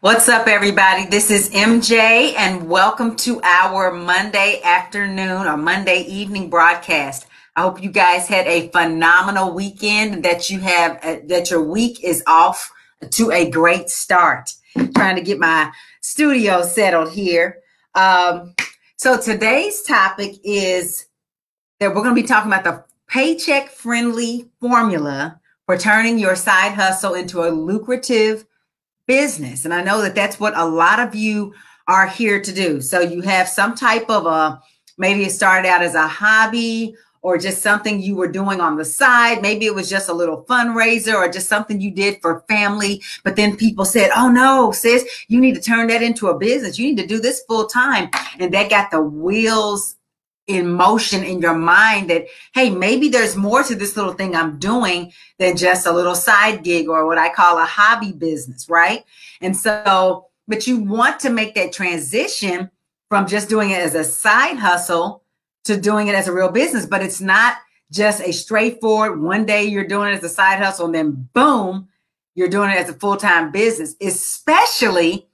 What's up, everybody? This is MJ, and welcome to our Monday afternoon or Monday evening broadcast. I hope you guys had a phenomenal weekend, that that your week is off to a great start. Trying to get my studio settled here. So today's topic is that we're going to be talking about the paycheck friendly formula for turning your side hustle into a lucrative business. And I know that that's what a lot of you are here to do. So you have some type of maybe it started out as a hobby or just something you were doing on the side. Maybe it was just a little fundraiser or just something you did for family. But then people said, oh no, sis, you need to turn that into a business. You need to do this full time. And that got the wheels in motion in your mind that, hey, maybe there's more to this little thing I'm doing than just a little side gig or what I call a hobby business, right? And so, but you want to make that transition from just doing it as a side hustle to doing it as a real business. But it's not just a straightforward, one day you're doing it as a side hustle and then boom, you're doing it as a full-time business, especially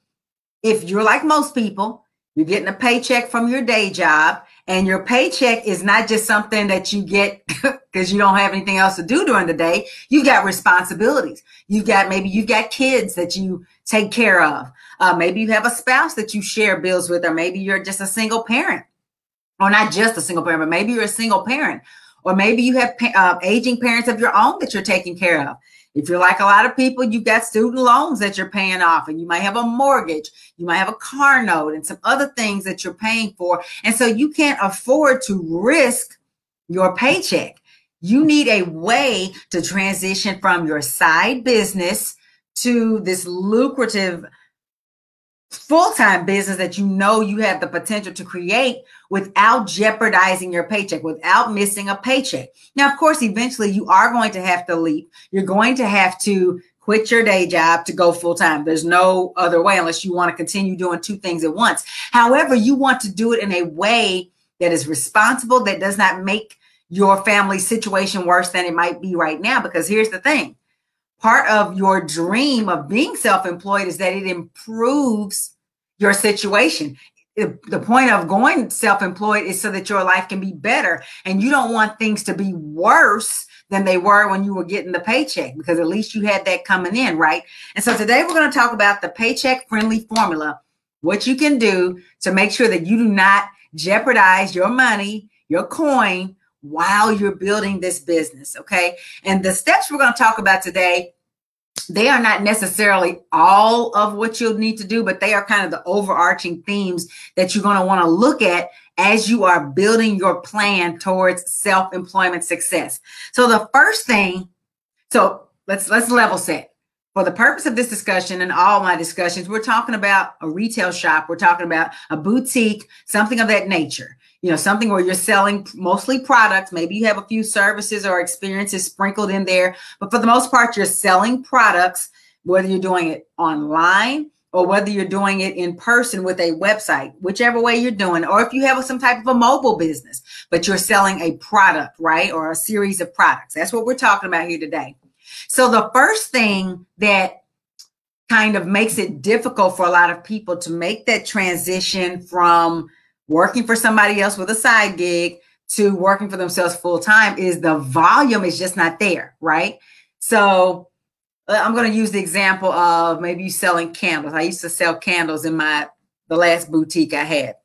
if you're like most people, you're getting a paycheck from your day job, and your paycheck is not just something that you get because you don't have anything else to do during the day. You've got responsibilities. Maybe you've got kids that you take care of. Maybe you have a spouse that you share bills with, or maybe you're just a single parent, or not just a single parent, but maybe you're a single parent, or maybe you have aging parents of your own that you're taking care of. If you're like a lot of people, you've got student loans that you're paying off, and you might have a mortgage, you might have a car note and some other things that you're paying for. And so you can't afford to risk your paycheck. You need a way to transition from your side business to this lucrative full-time business that you know you have the potential to create without jeopardizing your paycheck, without missing a paycheck. Now, of course, eventually you are going to have to leap. You're going to have to quit your day job to go full-time. There's no other way unless you want to continue doing two things at once. However, you want to do it in a way that is responsible, that does not make your family situation worse than it might be right now. Because here's the thing. Part of your dream of being self-employed is that it improves your situation. The point of going self-employed is so that your life can be better. And you don't want things to be worse than they were when you were getting the paycheck, because at least you had that coming in, right? And so today we're going to talk about the paycheck friendly formula, what you can do to make sure that you do not jeopardize your money, your coin, while you're building this business, okay? And the steps we're going to talk about today, they are not necessarily all of what you'll need to do, but they are kind of the overarching themes that you're going to want to look at as you are building your plan towards self-employment success. So the first thing, so let's level set. For the purpose of this discussion and all my discussions, we're talking about a retail shop. We're talking about a boutique, something of that nature. You know, something where you're selling mostly products. Maybe you have a few services or experiences sprinkled in there, but for the most part, you're selling products, whether you're doing it online or whether you're doing it in person with a website, whichever way you're doing, or if you have some type of a mobile business, but you're selling a product, right? Or a series of products. That's what we're talking about here today. So the first thing that kind of makes it difficult for a lot of people to make that transition from working for somebody else with a side gig to working for themselves full time is the volume is just not there, right? So I'm going to use the example of maybe you selling candles. I used to sell candles in the last boutique I had.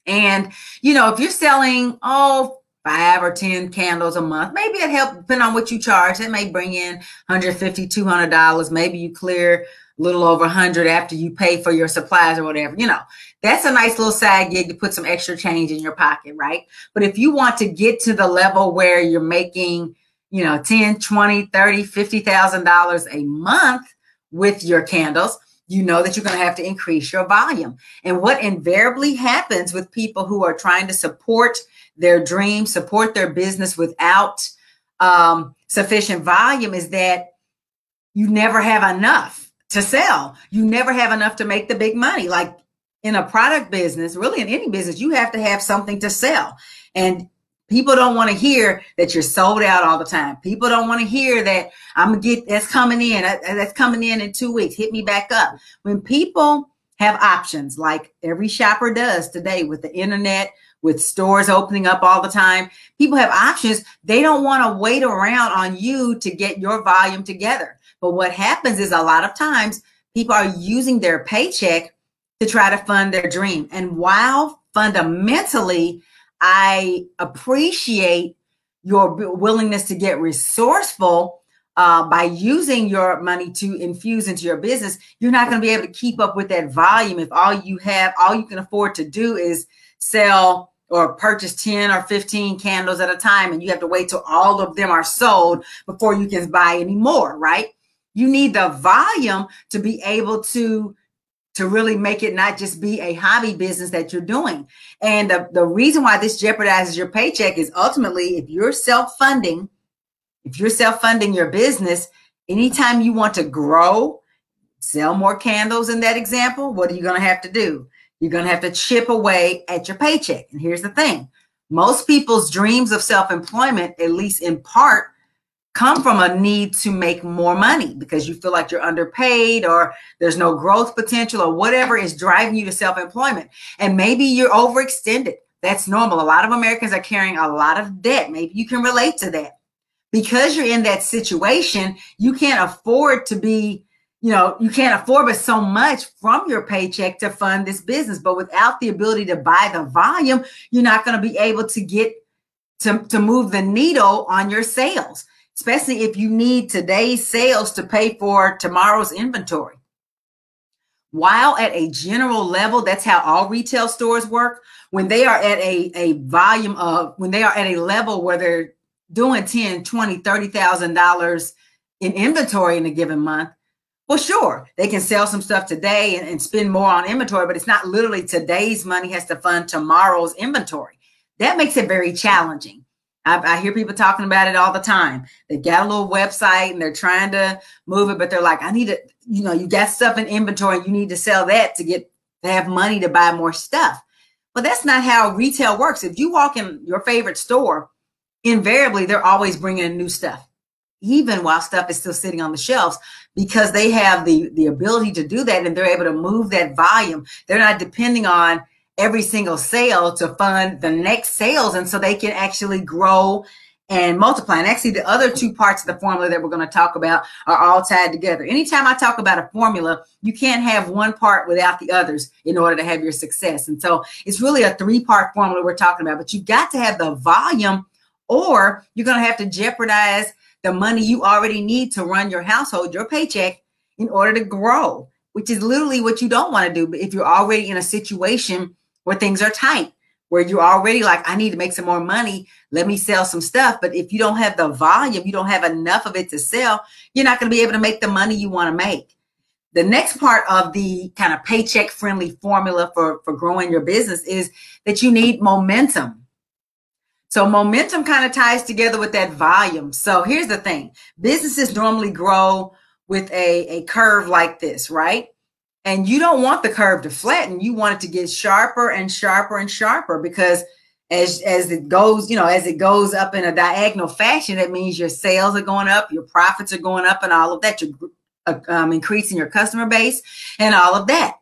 And, you know, if you're selling, 5 or 10 candles a month, maybe it helps depending on what you charge. It may bring in $150, $200. Maybe you clear a little over 100 after you pay for your supplies or whatever. You know, that's a nice little side gig to put some extra change in your pocket, right? But if you want to get to the level where you're making, you know, 10, 20, 30, $50,000 a month with your candles, you know that you're going to have to increase your volume. And what invariably happens with people who are trying to support their dreams, support their business without sufficient volume is that you never have enough to sell. You never have enough to make the big money. Like in a product business, really in any business, you have to have something to sell. And People don't want to hear that you're sold out all the time. People don't want to hear that I'm gonna get that's coming in. That's coming in 2 weeks. Hit me back up. When people have options, like every shopper does today with the internet, with stores opening up all the time, people have options. They don't want to wait around on you to get your volume together. But what happens is a lot of times people are using their paycheck to try to fund their dream. And while fundamentally, I appreciate your willingness to get resourceful by using your money to infuse into your business, you're not going to be able to keep up with that volume if all you can afford to do is sell or purchase 10 or 15 candles at a time, and you have to wait till all of them are sold before you can buy any more, right? You need the volume to be able to really make it not just be a hobby business that you're doing. And the reason why this jeopardizes your paycheck is ultimately if you're self-funding your business, anytime you want to grow, sell more candles in that example, what are you going to have to do? You're going to have to chip away at your paycheck. And here's the thing. Most people's dreams of self-employment, at least in part, come from a need to make more money because you feel like you're underpaid or there's no growth potential or whatever is driving you to self-employment. And maybe you're overextended. That's normal. A lot of Americans are carrying a lot of debt. Maybe you can relate to that. Because you're in that situation, you can't afford to be, you can't afford but so much from your paycheck to fund this business. But without the ability to buy the volume, you're not going to be able to get to move the needle on your sales, especially if you need today's sales to pay for tomorrow's inventory. While at a general level, that's how all retail stores work. When they are at when they are at a level where they're doing $10,000, $20,000, $30,000 in inventory in a given month, well, sure, they can sell some stuff today and spend more on inventory, but it's not literally today's money has to fund tomorrow's inventory. That makes it very challenging. I hear people talking about it all the time. They got a little website and they're trying to move it, but they're like, I need to, you got stuff in inventory and you need to sell that to have money to buy more stuff. But that's not how retail works. If you walk in your favorite store, invariably, they're always bringing in new stuff, even while stuff is still sitting on the shelves, because they have the ability to do that and they're able to move that volume. They're not depending on every single sale to fund the next sales. And so they can actually grow and multiply. And actually, the other two parts of the formula that we're going to talk about are all tied together. Anytime I talk about a formula, you can't have one part without the others in order to have your success. And so it's really a three-part formula we're talking about, but you've got to have the volume, or you're going to have to jeopardize the money you already need to run your household, your paycheck, in order to grow, which is literally what you don't want to do. But if you're already in a situation where things are tight, where you're already like, I need to make some more money, let me sell some stuff. But if you don't have the volume, you don't have enough of it to sell, you're not going to be able to make the money you want to make. The next part of the kind of paycheck friendly formula for growing your business is that you need momentum. So momentum kind of ties together with that volume. So here's the thing. Businesses normally grow with a curve like this, right? And you don't want the curve to flatten. You want it to get sharper and sharper and sharper, because as it goes, as it goes up in a diagonal fashion, that means your sales are going up, your profits are going up, and all of that. You're increasing your customer base and all of that.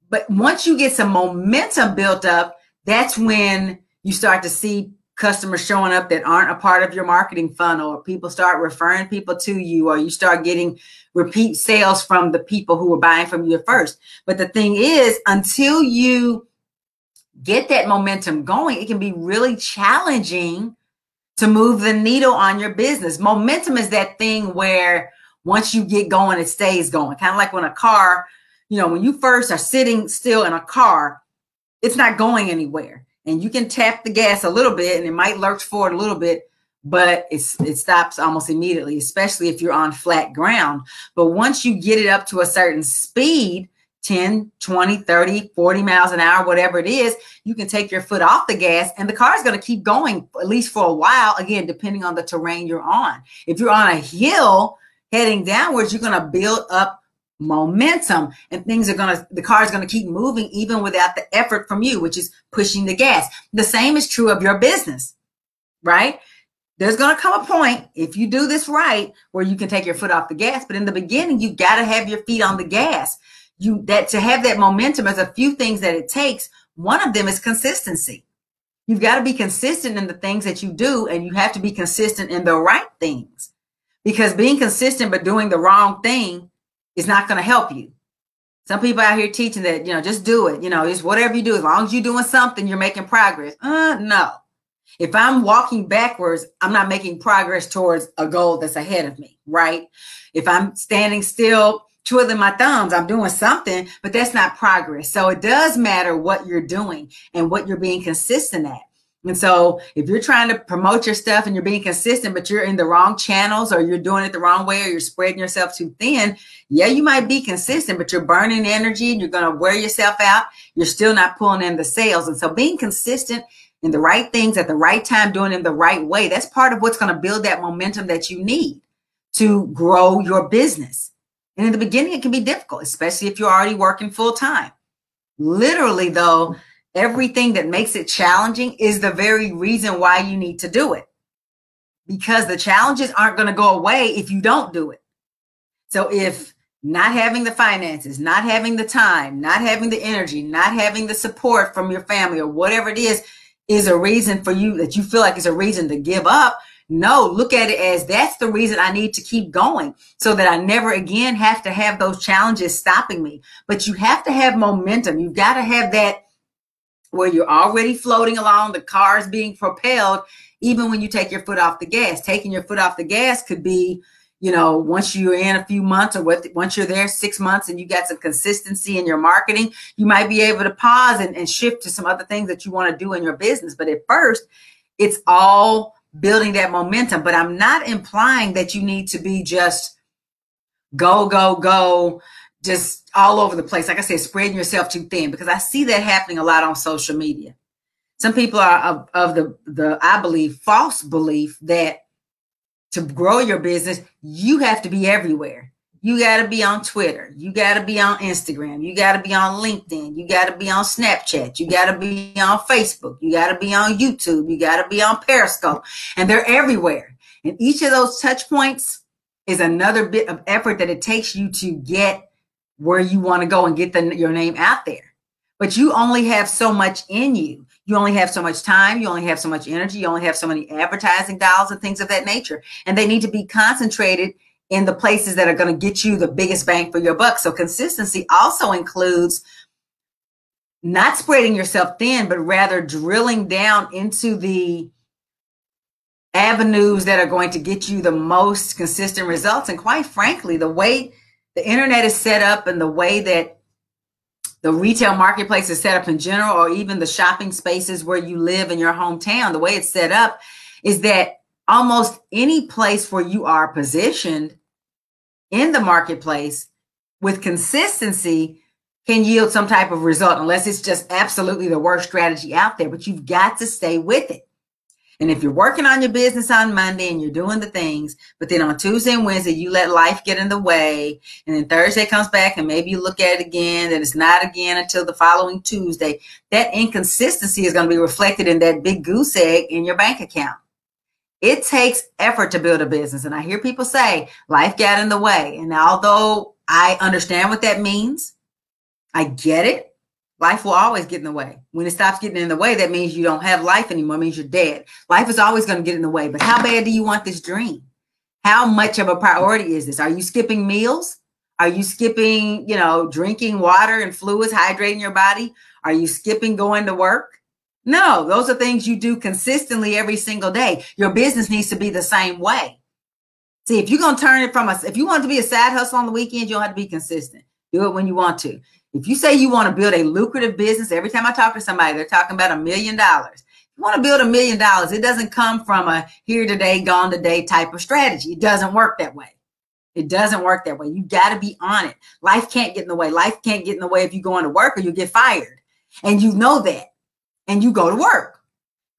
But once you get some momentum built up, that's when you start to see customers showing up that aren't a part of your marketing funnel, or people start referring people to you, or you start getting repeat sales from the people who were buying from you at first. But the thing is, until you get that momentum going, it can be really challenging to move the needle on your business. Momentum is that thing where once you get going, it stays going. Kind of like when a car, when you first are sitting still in a car, it's not going anywhere. And you can tap the gas a little bit and it might lurch forward a little bit, but it stops almost immediately, especially if you're on flat ground. But once you get it up to a certain speed, 10, 20, 30, 40 miles an hour, whatever it is, you can take your foot off the gas and the car is going to keep going, at least for a while, again, depending on the terrain you're on. If you're on a hill heading downwards, you're going to build up momentum, and the car is going to keep moving even without the effort from you, which is pushing the gas. The same is true of your business. right? There's going to come a point, if you do this right, where you can take your foot off the gas. But in the beginning, you got to have your feet on the gas. To have that momentum, there's a few things that it takes. One of them is consistency. You've got to be consistent in the things that you do, and you have to be consistent in the right things. Because being consistent but doing the wrong thing is not going to help you. Some people out here teaching that, just do it. It's whatever you do. As long as you're doing something, you're making progress. No. If I'm walking backwards, I'm not making progress towards a goal that's ahead of me, right? If I'm standing still, twiddling my thumbs, I'm doing something, but that's not progress. So it does matter what you're doing and what you're being consistent at. And so if you're trying to promote your stuff and you're being consistent, but you're in the wrong channels, or you're doing it the wrong way, or you're spreading yourself too thin, yeah, you might be consistent, but you're burning energy and you're going to wear yourself out. You're still not pulling in the sales. And so being consistent in the right things at the right time, doing it in the right way, that's part of what's going to build that momentum that you need to grow your business. And in the beginning, it can be difficult, especially if you're already working full time. Literally, though, everything that makes it challenging is the very reason why you need to do it, because the challenges aren't going to go away if you don't do it. So if not having the finances, not having the time, not having the energy, not having the support from your family or whatever it is a reason for you that you feel like it's a reason to give up, no, look at it as that's the reason I need to keep going, so that I never again have to have those challenges stopping me. But you have to have momentum. You've got to have that where you're already floating along, the car is being propelled, even when you take your foot off the gas. Taking your foot off the gas could be, once you're in a few months, or once you're there 6 months and you got some consistency in your marketing, you might be able to pause and shift to some other things that you want to do in your business. But at first, it's all building that momentum. But I'm not implying that you need to be just go, just all over the place. Like I said, spreading yourself too thin, because I see that happening a lot on social media. Some people are of the I believe, false belief that to grow your business, you have to be everywhere. You got to be on Twitter. You got to be on Instagram. You got to be on LinkedIn. You got to be on Snapchat. You got to be on Facebook. You got to be on YouTube. You got to be on Periscope. And they're everywhere. And each of those touch points is another bit of effort that it takes you to get where you want to go and get your name out there. But you only have so much in you. You only have so much time. You only have so much energy. You only have so many advertising dollars and things of that nature. And they need to be concentrated in the places that are going to get you the biggest bang for your buck. So consistency also includes not spreading yourself thin, but rather drilling down into the avenues that are going to get you the most consistent results. And quite frankly, the way the internet is set up and the way that the retail marketplace is set up in general, or even the shopping spaces where you live in your hometown, the way it's set up is that almost any place where you are positioned in the marketplace with consistency can yield some type of result, unless it's just absolutely the worst strategy out there. But you've got to stay with it. And if you're working on your business on Monday and you're doing the things, but then on Tuesday and Wednesday, you let life get in the way, and then Thursday comes back and maybe you look at it again, and it's not again until the following Tuesday, that inconsistency is going to be reflected in that big goose egg in your bank account. It takes effort to build a business. And I hear people say life got in the way. And although I understand what that means, I get it. Life will always get in the way. When it stops getting in the way, that means you don't have life anymore. It means you're dead. Life is always going to get in the way. But how bad do you want this dream? How much of a priority is this? Are you skipping meals? Are you skipping, drinking water and fluids, hydrating your body? Are you skipping going to work? No, those are things you do consistently every single day. Your business needs to be the same way. See, if you're going to turn it if you want it to be a side hustle on the weekend, you don't have to be consistent. Do it when you want to. If you say you want to build a lucrative business, every time I talk to somebody, they're talking about $1 million. If you want to build $1 million, it doesn't come from a here today, gone today type of strategy. It doesn't work that way. It doesn't work that way. You got to be on it. Life can't get in the way. Life can't get in the way if you're going to work or you get fired. And you know that. And you go to work.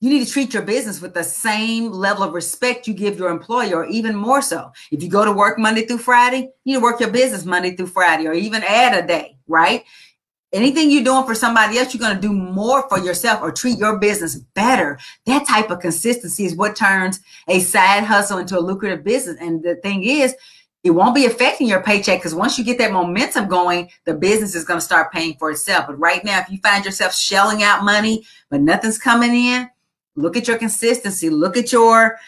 You need to treat your business with the same level of respect you give your employer, or even more so. If you go to work Monday through Friday, you need to work your business Monday through Friday, or even add a day, right? Anything you're doing for somebody else, you're going to do more for yourself or treat your business better. That type of consistency is what turns a side hustle into a lucrative business. And the thing is, it won't be affecting your paycheck because once you get that momentum going, the business is going to start paying for itself. But right now, if you find yourself shelling out money, but nothing's coming in, look at your consistency. Look at your,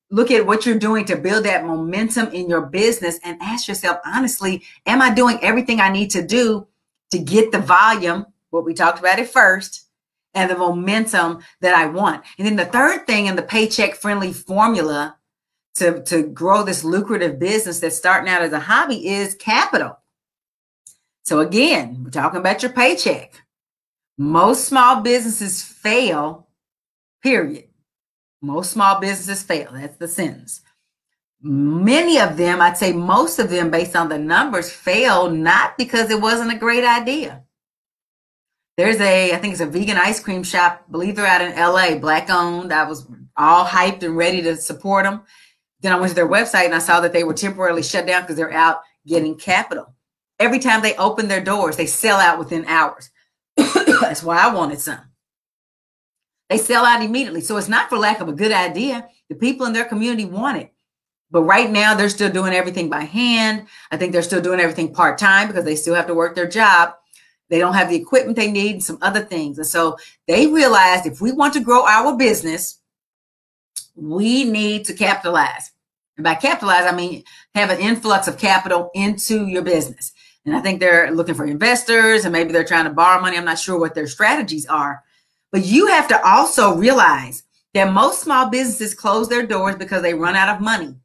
look at what you're doing to build that momentum in your business and ask yourself, honestly, am I doing everything I need to do to get the volume, what we talked about at first, and the momentum that I want? And then the third thing in the paycheck friendly formula to grow this lucrative business that's starting out as a hobby is capital. So again, we're talking about your paycheck. Most small businesses fail, period. Most small businesses fail. That's the sentence. Many of them, I'd say most of them, based on the numbers, fail not because it wasn't a great idea. There's I think it's a vegan ice cream shop. I believe they're out in LA, Black owned. I was all hyped and ready to support them. Then I went to their website and I saw that they were temporarily shut down because they're out getting capital. Every time they open their doors, they sell out within hours. That's why I wanted some. They sell out immediately. So it's not for lack of a good idea. The people in their community want it. But right now, they're still doing everything by hand. I think they're still doing everything part-time because they still have to work their job. They don't have the equipment they need and some other things. And so they realized if we want to grow our business, we need to capitalize. And by capitalize, I mean have an influx of capital into your business. And I think they're looking for investors and maybe they're trying to borrow money. I'm not sure what their strategies are. But you have to also realize that most small businesses close their doors because they run out of money.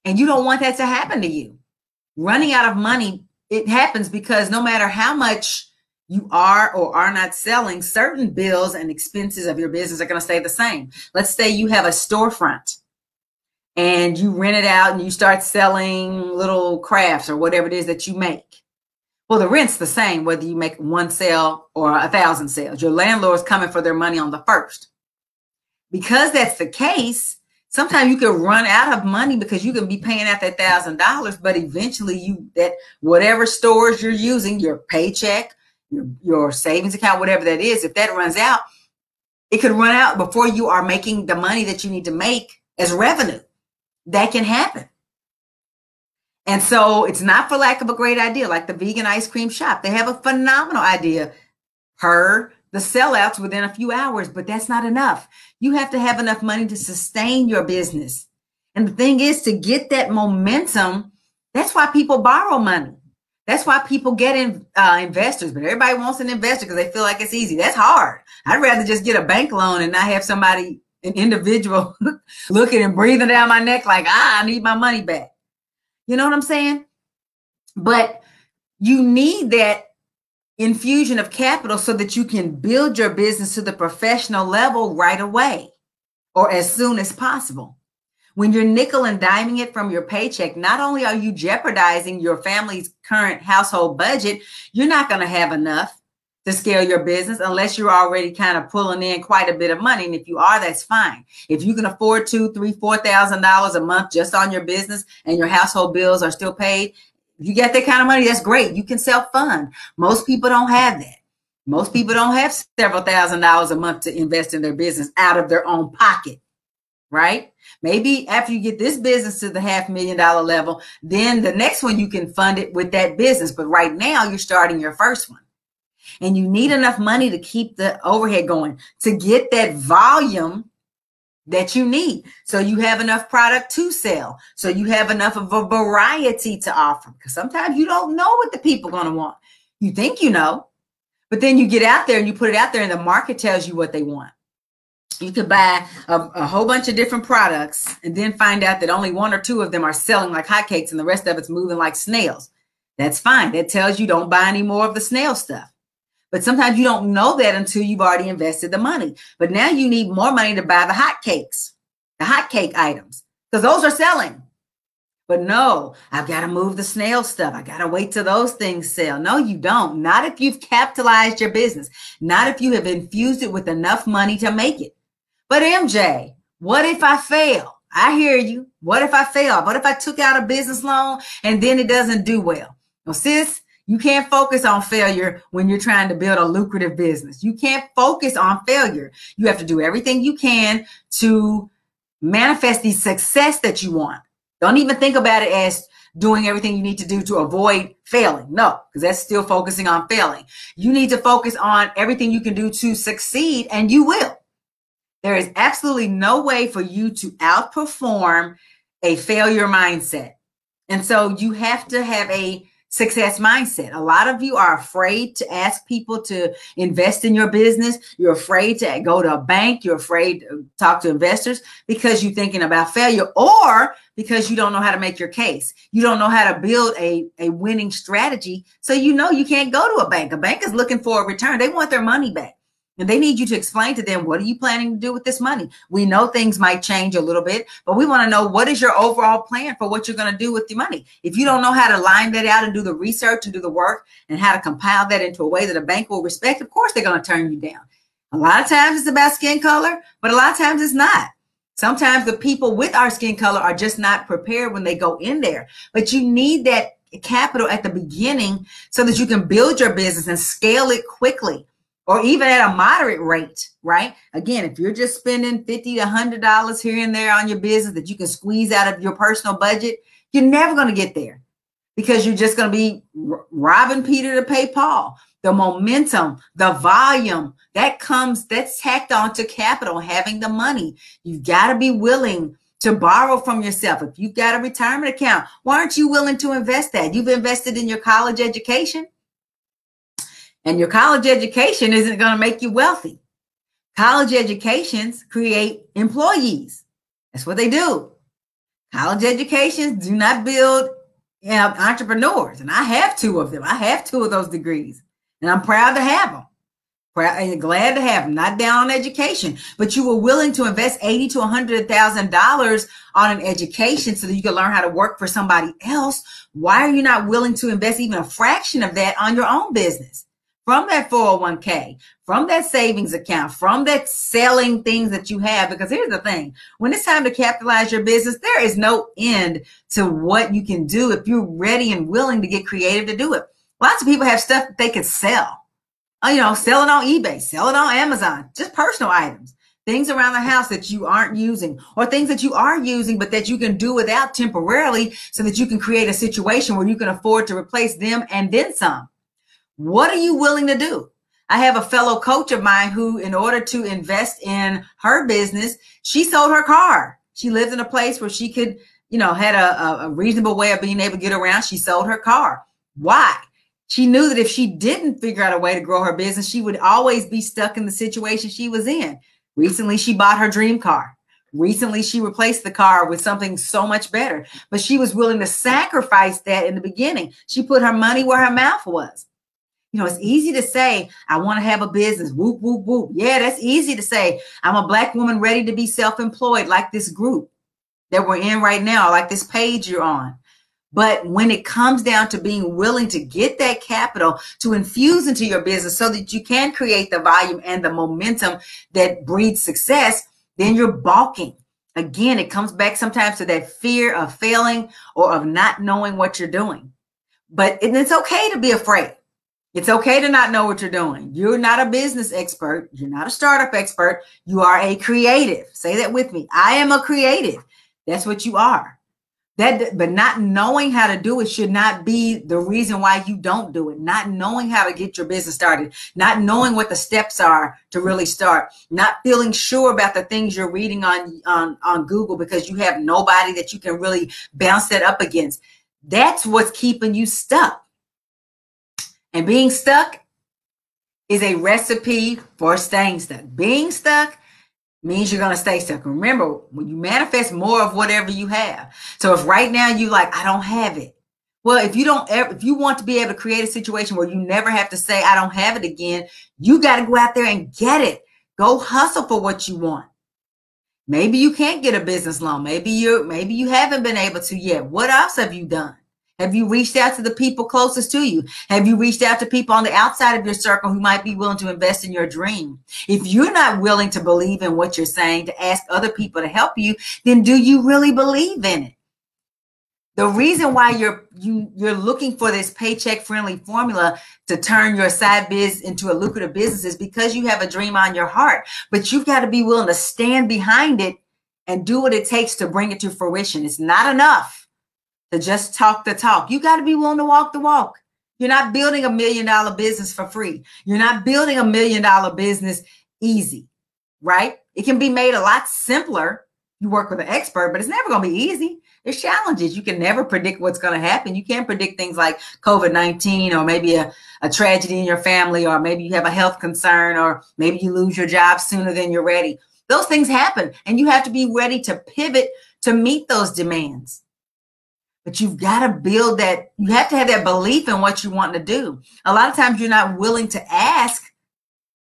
And you don't want that to happen to you. Running out of money, it happens because no matter how much you are or are not selling, certain bills and expenses of your business are going to stay the same. Let's say you have a storefront and you rent it out and you start selling little crafts or whatever it is that you make. Well, the rent's the same, whether you make one sale or 1,000 sales. Your landlord's coming for their money on the first. Because that's the case, sometimes you can run out of money because you can be paying out that $1,000, but eventually that whatever stores you're using, your paycheck, your savings account, whatever that is, if that runs out, it could run out before you are making the money that you need to make as revenue. That can happen. And so it's not for lack of a great idea, like the vegan ice cream shop. They have a phenomenal idea per the sellouts within a few hours, but that's not enough. You have to have enough money to sustain your business. And the thing is, to get that momentum, that's why people borrow money. That's why people get investors, but everybody wants an investor because they feel like it's easy. That's hard. I'd rather just get a bank loan and not have somebody, an individual, looking and breathing down my neck like, I need my money back. You know what I'm saying? But you need that infusion of capital so that you can build your business to the professional level right away or as soon as possible. When you're nickel and diming it from your paycheck, not only are you jeopardizing your family's current household budget, you're not going to have enough to scale your business unless you're already kind of pulling in quite a bit of money. And if you are, that's fine. If you can afford $2,000, $3,000, $4,000 a month just on your business and your household bills are still paid, if you get that kind of money, that's great. You can self-fund. Most people don't have that. Most people don't have several $1,000s a month to invest in their business out of their own pocket, right? Maybe after you get this business to the $500,000 level, then the next one you can fund it with that business. But right now you're starting your first one. And you need enough money to keep the overhead going, to get that volume that you need. So you have enough product to sell. So you have enough of a variety to offer. Because sometimes you don't know what the people are going to want. You think you know, but then you get out there and you put it out there and the market tells you what they want. You could buy a whole bunch of different products and then find out that only one or two of them are selling like hotcakes and the rest of it's moving like snails. That's fine. That tells you don't buy any more of the snail stuff. But sometimes you don't know that until you've already invested the money. But now you need more money to buy the hotcakes, the hotcake items, because those are selling. But no, I've got to move the snail stuff. I got to wait till those things sell. No, you don't. Not if you've capitalized your business. Not if you have infused it with enough money to make it. But MJ, what if I fail? I hear you. What if I fail? What if I took out a business loan and then it doesn't do well? Well, sis, You can't focus on failure when you're trying to build a lucrative business. You can't focus on failure. You have to do everything you can to manifest the success that you want. Don't even think about it as doing everything you need to do to avoid failing. No, because that's still focusing on failing. You need to focus on everything you can do to succeed, and you will. There is absolutely no way for you to outperform a failure mindset. And so you have to have a success mindset. A lot of you are afraid to ask people to invest in your business. You're afraid to go to a bank. You're afraid to talk to investors because you're thinking about failure, or because you don't know how to make your case. You don't know how to build a winning strategy. So you know you can't go to a bank. A bank is looking for a return. They want their money back. And they need you to explain to them, what are you planning to do with this money? We know things might change a little bit, but we want to know, what is your overall plan for what you're going to do with your money? If you don't know how to line that out and do the research and do the work and how to compile that into a way that a bank will respect, of course they're going to turn you down. A lot of times it's about skin color, but a lot of times it's not. Sometimes the people with our skin color are just not prepared when they go in there. But you need that capital at the beginning so that you can build your business and scale it quickly, or even at a moderate rate, right? Again, if you're just spending $50 to $100 here and there on your business that you can squeeze out of your personal budget, you're never going to get there, because you're just going to be robbing Peter to pay Paul. The momentum, the volume, that's tacked on to capital, having the money. You've got to be willing to borrow from yourself. If you've got a retirement account, why aren't you willing to invest that? You've invested in your college education. And your college education isn't going to make you wealthy. College educations create employees. That's what they do. College educations do not build entrepreneurs. And I have two of them. I have two of those degrees. And I'm proud to have them. Proud and glad to have them. Not down on education. But you were willing to invest $80,000 to $100,000 on an education so that you can learn how to work for somebody else. Why are you not willing to invest even a fraction of that on your own business? From that 401k, from that savings account, from that selling things that you have. Because here's the thing, when it's time to capitalize your business, there is no end to what you can do if you're ready and willing to get creative to do it. Lots of people have stuff that they can sell. Sell it on eBay, sell it on Amazon, just personal items, things around the house that you aren't using, or things that you are using, but that you can do without temporarily, so that you can create a situation where you can afford to replace them and then some. What are you willing to do? I have a fellow coach of mine who, in order to invest in her business, she sold her car. She lived in a place where she could, had a reasonable way of being able to get around. She sold her car. Why? She knew that if she didn't figure out a way to grow her business, she would always be stuck in the situation she was in. Recently, she bought her dream car. Recently, she replaced the car with something so much better, but she was willing to sacrifice that in the beginning. She put her money where her mouth was. It's easy to say, I want to have a business. Whoop, whoop, whoop. Yeah, that's easy to say. I'm a Black woman ready to be self-employed, like this group that we're in right now, like this page you're on. But when it comes down to being willing to get that capital to infuse into your business so that you can create the volume and the momentum that breeds success, then you're balking. Again, it comes back sometimes to that fear of failing or of not knowing what you're doing. But it's okay to be afraid. It's okay to not know what you're doing. You're not a business expert. You're not a startup expert. You are a creative. Say that with me. I am a creative. That's what you are. But not knowing how to do it should not be the reason why you don't do it. Not knowing how to get your business started, not knowing what the steps are to really start, not feeling sure about the things you're reading on Google because you have nobody that you can really bounce that up against. That's what's keeping you stuck. And being stuck is a recipe for staying stuck. Being stuck means you're going to stay stuck. Remember, when you manifest more of whatever you have. So if right now you like, I don't have it. Well, if you want to be able to create a situation where you never have to say, I don't have it again, you got to go out there and get it. Go hustle for what you want. Maybe you can't get a business loan. Maybe you haven't been able to yet. What else have you done? Have you reached out to the people closest to you? Have you reached out to people on the outside of your circle who might be willing to invest in your dream? If you're not willing to believe in what you're saying, to ask other people to help you, then do you really believe in it? The reason why you're looking for this paycheck friendly formula to turn your side biz into a lucrative business is because you have a dream on your heart, but you've got to be willing to stand behind it and do what it takes to bring it to fruition. It's not enough to just talk the talk. You got to be willing to walk the walk. You're not building $1 million business for free. You're not building $1 million business easy, right? It can be made a lot simpler. You work with an expert, but it's never going to be easy. There's challenges. You can never predict what's going to happen. You can't predict things like COVID-19 or maybe a tragedy in your family, or maybe you have a health concern, or maybe you lose your job sooner than you're ready. Those things happen, and you have to be ready to pivot to meet those demands. But you've got to build that. You have to have that belief in what you want to do. A lot of times you're not willing to ask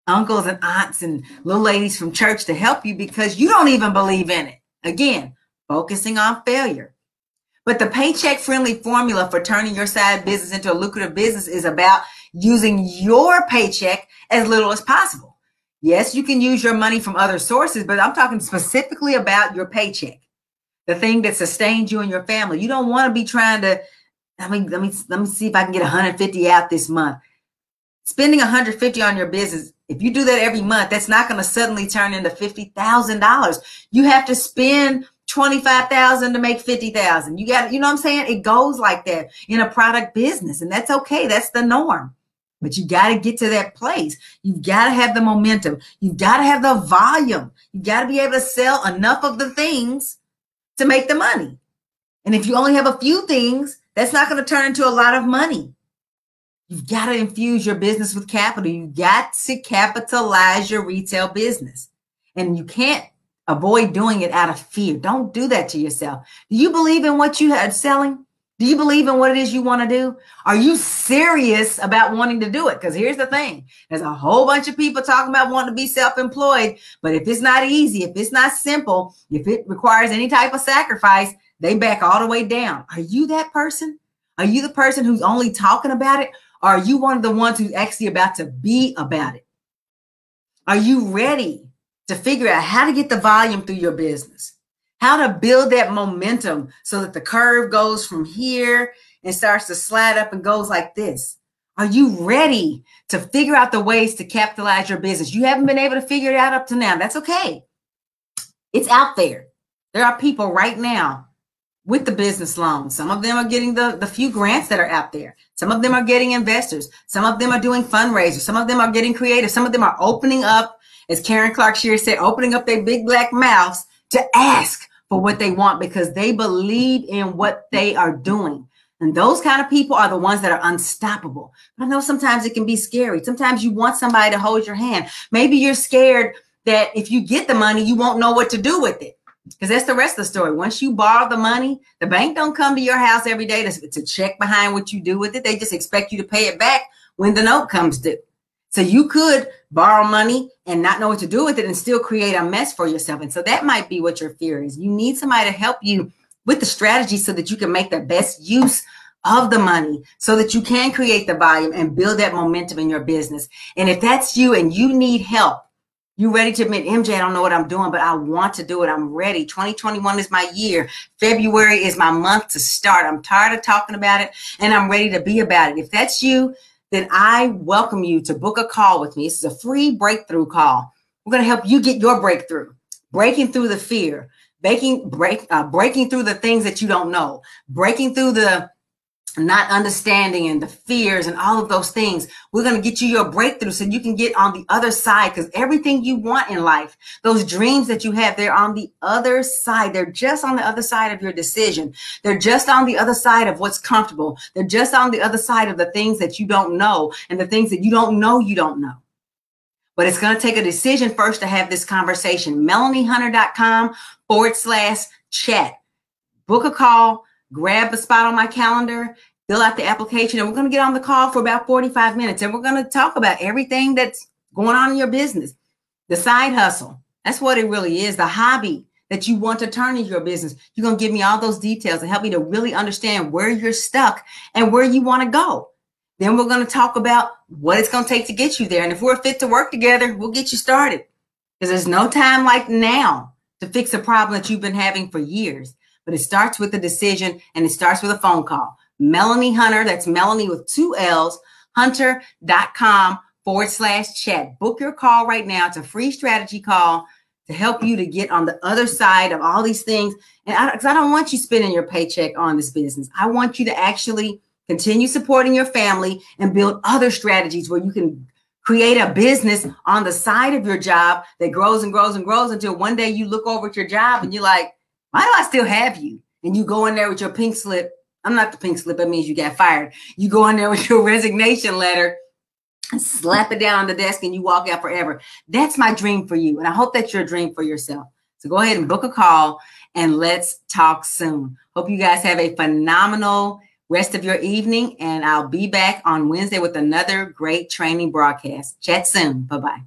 uncles and aunts and little ladies from church to help you because you don't even believe in it. Again, focusing on failure. But the paycheck friendly formula for turning your side business into a lucrative business is about using your paycheck as little as possible. Yes, you can use your money from other sources, but I'm talking specifically about your paycheck, the thing that sustains you and your family. You don't want to be trying to, let me see if I can get 150 out this month. Spending 150 on your business, if you do that every month, that's not going to suddenly turn into $50,000. You have to spend $25,000 to make $50,000. You got, you know what I'm saying? It goes like that in a product business, and that's okay. That's the norm. But you got to get to that place. You've got to have the momentum. You've got to have the volume. You've got to be able to sell enough of the things to make the money. And if you only have a few things, that's not going to turn into a lot of money. You've got to infuse your business with capital. You've got to capitalize your retail business. And you can't avoid doing it out of fear. Don't do that to yourself. Do you believe in what you are selling? Do you believe in what it is you want to do? Are you serious about wanting to do it? Because here's the thing. There's a whole bunch of people talking about wanting to be self-employed. But if it's not easy, if it's not simple, if it requires any type of sacrifice, they back all the way down. Are you that person? Are you the person who's only talking about it? Or are you one of the ones who's actually about to be about it? Are you ready to figure out how to get the volume through your business? How to build that momentum so that the curve goes from here and starts to slide up and goes like this? Are you ready to figure out the ways to capitalize your business? You haven't been able to figure it out up to now. That's okay. It's out there. There are people right now with the business loans. Some of them are getting the few grants that are out there. Some of them are getting investors. Some of them are doing fundraisers. Some of them are getting creative. Some of them are opening up, as Karen Clark Shear said, opening up their big black mouths to ask for what they want because they believe in what they are doing. And those kind of people are the ones that are unstoppable. But I know sometimes it can be scary. Sometimes you want somebody to hold your hand. Maybe you're scared that if you get the money, you won't know what to do with it. Because that's the rest of the story. Once you borrow the money, the bank don't come to your house every day to check behind what you do with it. They just expect you to pay it back when the note comes due. So you could borrow money and not know what to do with it and still create a mess for yourself. And so that might be what your fear is. You need somebody to help you with the strategy so that you can make the best use of the money so that you can create the volume and build that momentum in your business. And if that's you and you need help, you're ready to admit, MJ, I don't know what I'm doing, but I want to do it. I'm ready. 2021 is my year. February is my month to start. I'm tired of talking about it and I'm ready to be about it. If that's you, then I welcome you to book a call with me. This is a free breakthrough call. We're going to help you get your breakthrough, breaking through the fear, breaking through the things that you don't know, breaking through the not understanding and the fears and all of those things. We're going to get you your breakthrough so you can get on the other side, because everything you want in life, those dreams that you have, they're on the other side. They're just on the other side of your decision. They're just on the other side of what's comfortable. They're just on the other side of the things that you don't know and the things that you don't know. But it's going to take a decision first to have this conversation. MelanieHunter.com/chat. Book a call. Grab a spot on my calendar, fill out the application, and we're going to get on the call for about 45 minutes. And we're going to talk about everything that's going on in your business, the side hustle. That's what it really is, the hobby that you want to turn into your business. You're going to give me all those details and help me to really understand where you're stuck and where you want to go. Then we're going to talk about what it's going to take to get you there. And if we're fit to work together, we'll get you started, because there's no time like now to fix a problem that you've been having for years. but it starts with a decision and it starts with a phone call. Melanie Hunter, that's Melanie with 2 L's, hunter.com/chat. Book your call right now. It's a free strategy call to help you to get on the other side of all these things. And I don't want you spending your paycheck on this business. I want you to actually continue supporting your family and build other strategies where you can create a business on the side of your job that grows and grows and grows until one day you look over at your job and you're like, why do I still have you? And you go in there with your pink slip. I'm not the pink slip. That means you got fired. You go in there with your resignation letter, slap it down on the desk, and you walk out forever. That's my dream for you. And I hope that's your dream for yourself. So go ahead and book a call and let's talk soon. Hope you guys have a phenomenal rest of your evening. And I'll be back on Wednesday with another great training broadcast. Chat soon. Bye-bye.